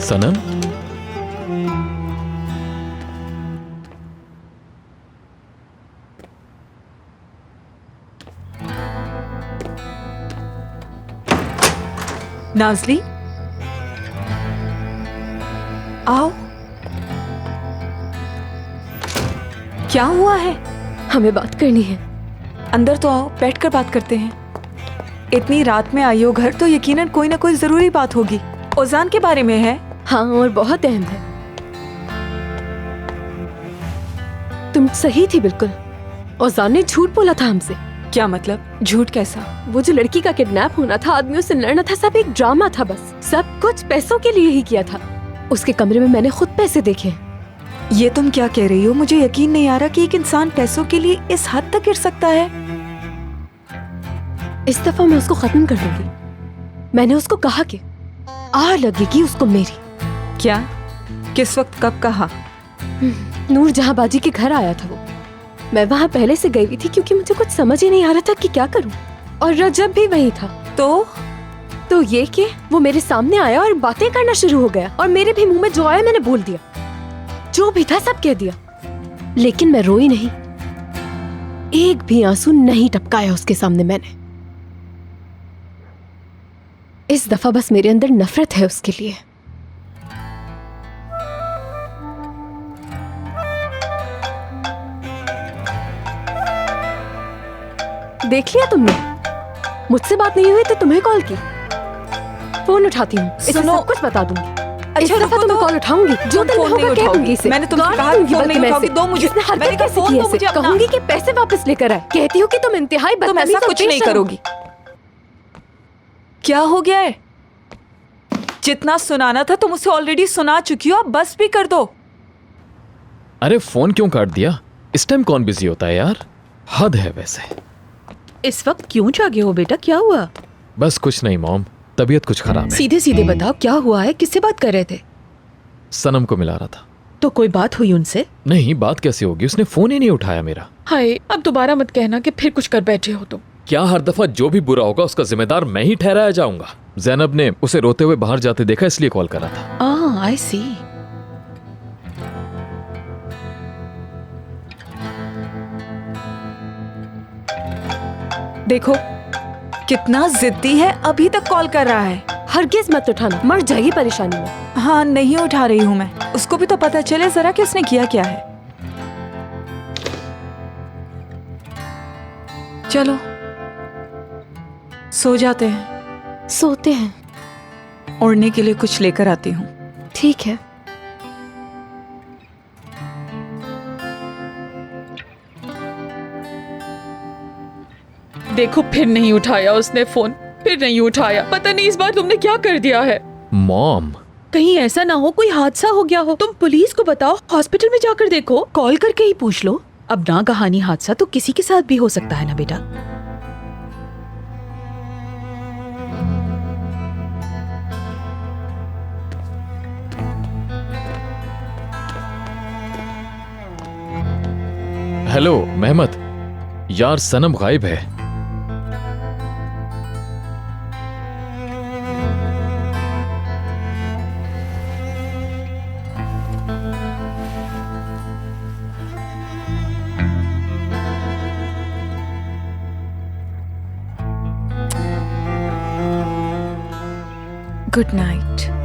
सनम, नाज़ली, आओ। क्या हुआ है? हमें बात करनी है। अंदर तो आओ, बैठकर बात करते हैं। इतनी रात में आई हो घर तो यकीनन कोई ना कोई जरूरी बात होगी। ओजान के बारे में है? हाँ, और बहुत अहम है। तुम सही थी बिल्कुल। ओजान ने झूठ बोला था हमसे। क्या मतलब? झूठ कैसा? वो जो लड़की का किडनैप होना था, आदमियों से लड़ना था, सब एक ड्रामा था। बस सब कुछ पैसों के लिए ही किया था। उसके कमरे में मैंने खुद पैसे देखे। ये तुम क्या कह रही हो? मुझे यकीन नहीं आ रहा कि एक इंसान पैसों के लिए इस हद तक गिर सकता है। इस दफा मैं उसको खत्म कर दूंगी। मैंने उसको कहा कि आ लगेगी उसको मेरी। क्या? किस वक्त, कब कहा? नूर जहां बाजी के घर आया था वो। मैं वहां पहले से गई हुई थी क्योंकि मुझे कुछ समझ ही नहीं आ रहा था कि क्या करूं। और रजब भी वही था। तो ये कि वो मेरे सामने आया और बातें करना शुरू हो गया और मेरे भी मुंह में जो आया मैंने बोल दिया। जो भी था सब कह दिया। लेकिन मैं रोई नहीं, एक भी आंसू नहीं टपकाया उसके सामने मैंने। इस दफा बस मेरे अंदर नफरत है उसके लिए। देख लिया तुमने? मुझसे बात नहीं हुई तो तुम्हें कॉल की। फोन उठाती हूँ, इसे सब कुछ बता दूंगी। इस दफा तो मैं कॉल उठाऊंगी। जो दिन होगा कह दूंगी इसे। मैंने तुमसे कहा कि फोन नहीं उठाओगी। दो मुझे। इसने हरकत कैसे की ऐसे? कहूंगी कि पैसे वापस लेकर आए। कहती हूँ कि तुम इंतहाई तुम ऐसा कुछ नहीं करोगी। क्या हो गया है? जितना सुनाना था तुम उसे ऑलरेडी सुना चुकी हो, अब बस भी कर दो। अरे फोन क्यों काट दिया? इस टाइम कौन बिजी होता है यार? हद है वैसे। इस वक्त क्यों जागे हो बेटा? क्या हुआ? बस कुछ नहीं मॉम, तबीयत कुछ खराब है। सीधे सीधे बताओ क्या हुआ है? किससे बात कर रहे थे? सनम को मिला रहा था। तो कोई बात हुई उनसे? नहीं, बात कैसे होगी, उसने फोन ही नहीं उठाया मेरा। हाय, अब दोबारा मत कहना कि फिर कुछ कर बैठे हो तुम। क्या हर दफा जो भी बुरा होगा उसका जिम्मेदार मैं ही ठहराया जाऊंगा? जैनब ने उसे रोते हुए बाहर जाते देखा इसलिए कॉल करा था। आई सी। देखो कितना जिद्दी है, अभी तक कॉल कर रहा है। हरगिज मत उठाना, मर जाएगी परेशानी में। हाँ, नहीं उठा रही हूँ मैं। उसको भी तो पता चले जरा कि उसने किया क्या है। चलो सो जाते हैं। सोते हैं। ओढ़ने के लिए कुछ लेकर आती हूँ। ठीक है। देखो फिर नहीं उठाया उसने फोन, फिर नहीं उठाया। पता नहीं इस बार तुमने क्या कर दिया है। मॉम, कहीं ऐसा ना हो कोई हादसा हो गया हो। तुम पुलिस को बताओ, हॉस्पिटल में जाकर देखो, कॉल करके ही पूछ लो। अब ना कहानी हादसा तो किसी के साथ भी हो सकता है ना बेटा। हेलो मेहमत, यार सनम गायब है। Good night.